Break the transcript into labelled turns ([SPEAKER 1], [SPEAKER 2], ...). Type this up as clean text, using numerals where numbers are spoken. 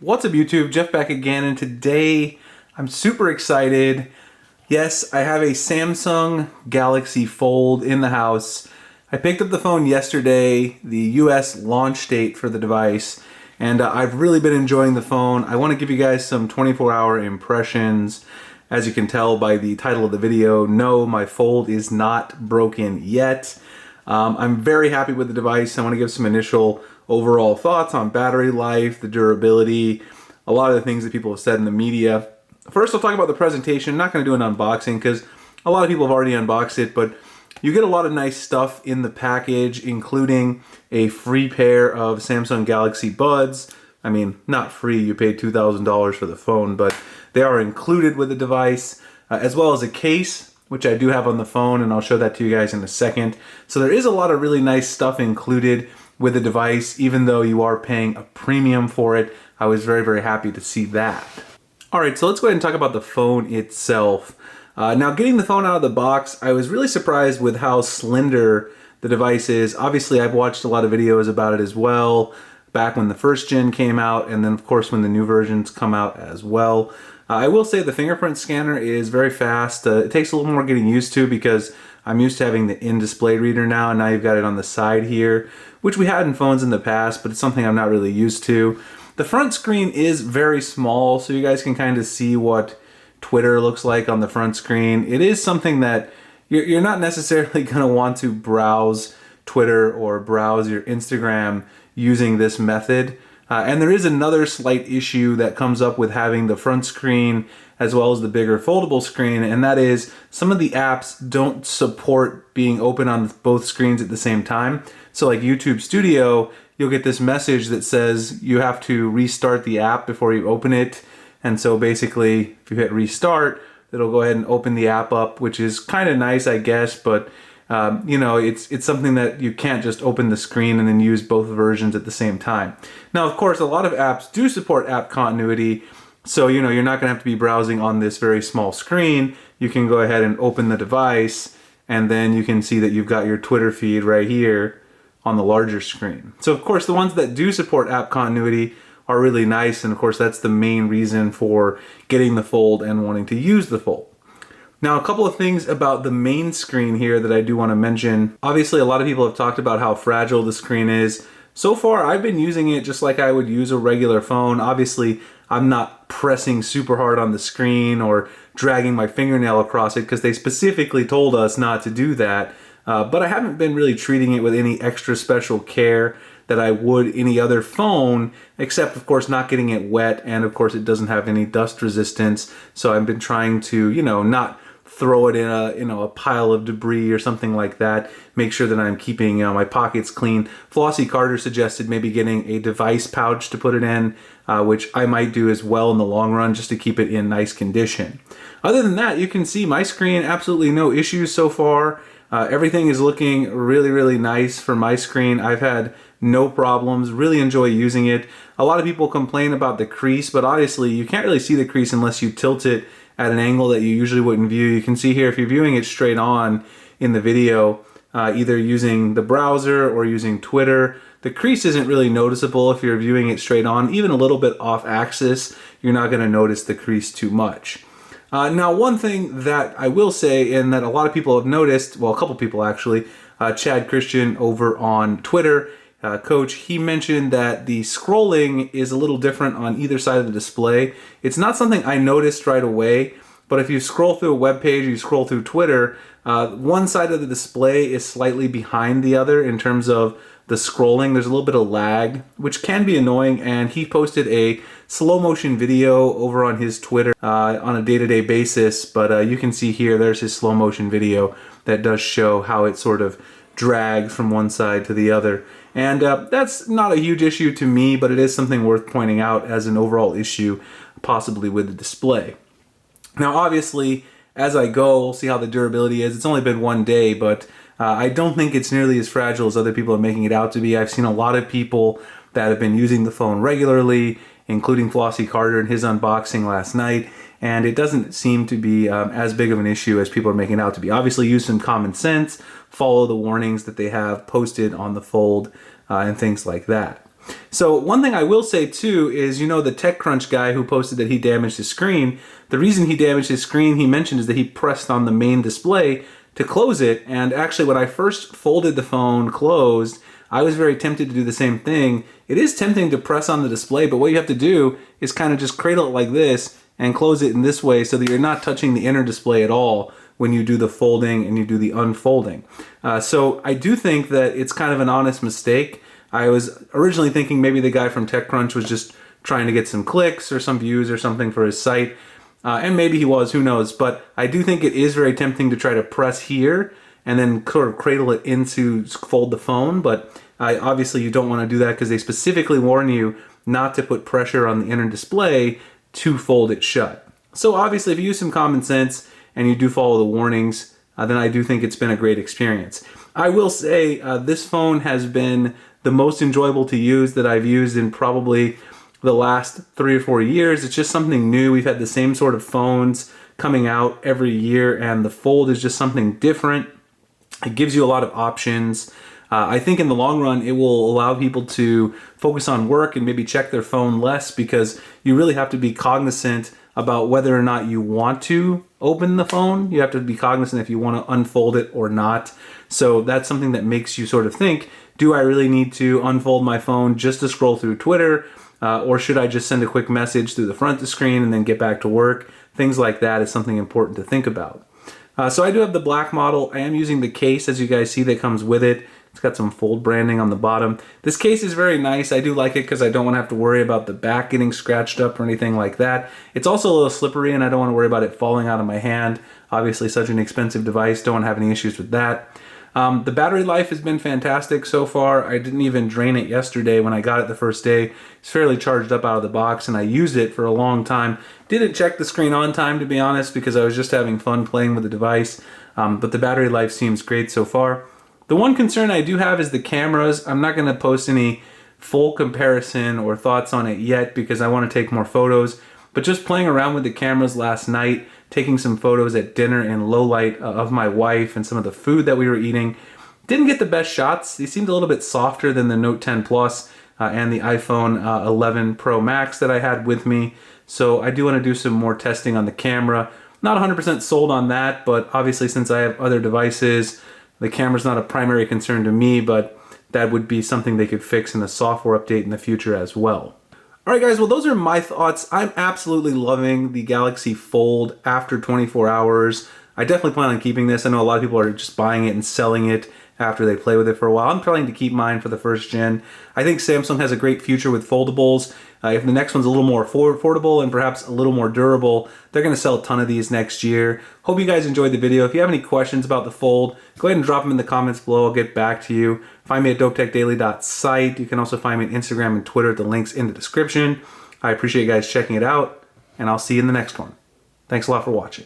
[SPEAKER 1] What's up YouTube? Jeff back again, and today I'm super excited. Yes, I have a Samsung Galaxy Fold in the house. I picked up the phone yesterday, the US launch date for the device, and I've really been enjoying the phone. I want to give you guys some 24-hour impressions. As you can tell by the title of the video, no, my Fold is not broken yet. I'm very happy with the device. I want to give some initial overall thoughts on battery life, the durability, a lot of the things that people have said in the media. First, I'll talk about the presentation. I'm not going to do an unboxing because a lot of people have already unboxed it, but you get a lot of nice stuff in the package, including a free pair of Samsung Galaxy Buds. I mean, not free, you paid $2,000 for the phone, but they are included with the device, as well as a case, which I do have on the phone, and I'll show that to you guys in a second. So there is a lot of really nice stuff included with the device, even though you are paying a premium for it. I was very, very happy to see that. All right, so let's go ahead and talk about the phone itself. Now, getting the phone out of the box, I was really surprised with how slender the device is. Obviously, I've watched a lot of videos about it as well, back when the first gen came out, and then of course when the new versions come out as well. I will say the fingerprint scanner is very fast. It takes a little more getting used to because I'm used to having the in-display reader now, and now you've got it on the side here, which we had in phones in the past, but it's something I'm not really used to. The front screen is very small, so you guys can kind of see what Twitter looks like on the front screen. It is something that you're not necessarily going to want to browse Twitter or browse your Instagram using this method. And there is another slight issue that comes up with having the front screen as well as the bigger foldable screen, and that is some of the apps don't support being open on both screens at the same time. So like YouTube Studio, you'll get this message that says you have to restart the app before you open it. And so basically, if you hit restart, it'll go ahead and open the app up, which is kind of nice, I guess, but you know, it's something that you can't just open the screen and then use both versions at the same time. Now, of course, a lot of apps do support app continuity, so you know, you're not going to have to be browsing on this very small screen. You can go ahead and open the device, and then you can see that you've got your Twitter feed right here on the larger screen. So of course, the ones that do support app continuity are really nice, and of course, that's the main reason for getting the Fold and wanting to use the Fold. Now, a couple of things about the main screen here that I do want to mention. Obviously, a lot of people have talked about how fragile the screen is. So far, I've been using it just like I would use a regular phone. Obviously, I'm not pressing super hard on the screen or dragging my fingernail across it because they specifically told us not to do that. But I haven't been really treating it with any extra special care that I would any other phone, except of course not getting it wet, and of course it doesn't have any dust resistance. So I've been trying to, you know, not throw it in a pile of debris or something like that. Make sure that I'm keeping my pockets clean. Flossie Carter suggested maybe getting a device pouch to put it in, which I might do as well in the long run, just to keep it in nice condition. Other than that, you can see my screen, absolutely no issues so far. Everything is looking really, really nice for my screen. I've had no problems, really enjoy using it. A lot of people complain about the crease, but obviously you can't really see the crease unless you tilt it at an angle that you usually wouldn't view. You can see here, if you're viewing it straight on in the video, either using the browser or using Twitter, the crease isn't really noticeable if you're viewing it straight on. Even a little bit off axis, you're not going to notice the crease too much. Now, one thing that I will say, and that a lot of people have noticed, well, a couple people actually, Chad Christian over on Twitter, Coach, he mentioned that the scrolling is a little different on either side of the display. It's not something I noticed right away, but if you scroll through a web page, you scroll through Twitter, one side of the display is slightly behind the other in terms of the scrolling. There's a little bit of lag, which can be annoying, and he posted a slow motion video over on his Twitter on a day-to-day basis, but you can see here, there's his slow motion video that does show how it sort of drags from one side to the other. And that's not a huge issue to me, but it is something worth pointing out as an overall issue, possibly with the display. Now, obviously, as I go, we'll see how the durability is. It's only been one day, but I don't think it's nearly as fragile as other people are making it out to be. I've seen a lot of people that have been using the phone regularly, including Flossie Carter in his unboxing last night, and it doesn't seem to be as big of an issue as people are making it out to be. Obviously, use some common sense, follow the warnings that they have posted on the Fold, and things like that. So one thing I will say too is, you know, the TechCrunch guy who posted that he damaged his screen, the reason he damaged his screen, he mentioned, is that he pressed on the main display to close it. And actually when I first folded the phone closed, I was very tempted to do the same thing. It is tempting to press on the display, but what you have to do is kind of just cradle it like this and close it in this way so that you're not touching the inner display at all when you do the folding and you do the unfolding. So I do think that it's kind of an honest mistake. I was originally thinking maybe the guy from TechCrunch was just trying to get some clicks or some views or something for his site. And maybe he was, who knows. But I do think it is very tempting to try to press here and then sort of cradle it into fold the phone. But obviously you don't want to do that because they specifically warn you not to put pressure on the inner display to fold it shut. So obviously if you use some common sense and you do follow the warnings, then I do think it's been a great experience. I will say this phone has been the most enjoyable to use that I've used in probably the last 3 or 4 years. It's just something new. We've had the same sort of phones coming out every year, and the Fold is just something different. It gives you a lot of options. I think in the long run, it will allow people to focus on work and maybe check their phone less, because you really have to be cognizant about whether or not you want to open the phone. You have to be cognizant if you want to unfold it or not. So that's something that makes you sort of think, do I really need to unfold my phone just to scroll through Twitter? Or should I just send a quick message through the front of the screen and then get back to work? Things like that is something important to think about. So I do have the black model. I am using the case, as you guys see, that comes with it. It's got some Fold branding on the bottom. This case is very nice. I do like it because I don't want to have to worry about the back getting scratched up or anything like that. It's also a little slippery and I don't want to worry about it falling out of my hand. Obviously such an expensive device, don't have any issues with that. The battery life has been fantastic so far. I didn't even drain it yesterday when I got it the first day. It's fairly charged up out of the box and I used it for a long time. Didn't check the screen on time, to be honest, because I was just having fun playing with the device. But the battery life seems great so far. The one concern I do have is the cameras. I'm not going to post any full comparison or thoughts on it yet because I want to take more photos. But just playing around with the cameras last night, taking some photos at dinner in low light of my wife and some of the food that we were eating, didn't get the best shots. They seemed a little bit softer than the Note 10 Plus and the iPhone 11 Pro Max that I had with me. So I do want to do some more testing on the camera. Not 100% sold on that, but obviously since I have other devices, the camera's not a primary concern to me, but that would be something they could fix in a software update in the future as well. Alright guys, well those are my thoughts. I'm absolutely loving the Galaxy Fold after 24 hours. I definitely plan on keeping this. I know a lot of people are just buying it and selling it after they play with it for a while. I'm planning to keep mine for the first gen. I think Samsung has a great future with foldables. If the next one's a little more affordable and perhaps a little more durable, they're going to sell a ton of these next year. Hope you guys enjoyed the video. If you have any questions about the Fold, go ahead and drop them in the comments below. I'll get back to you. Find me at dopetechdaily.site. You can also find me on Instagram and Twitter at the links in the description. I appreciate you guys checking it out, and I'll see you in the next one. Thanks a lot for watching.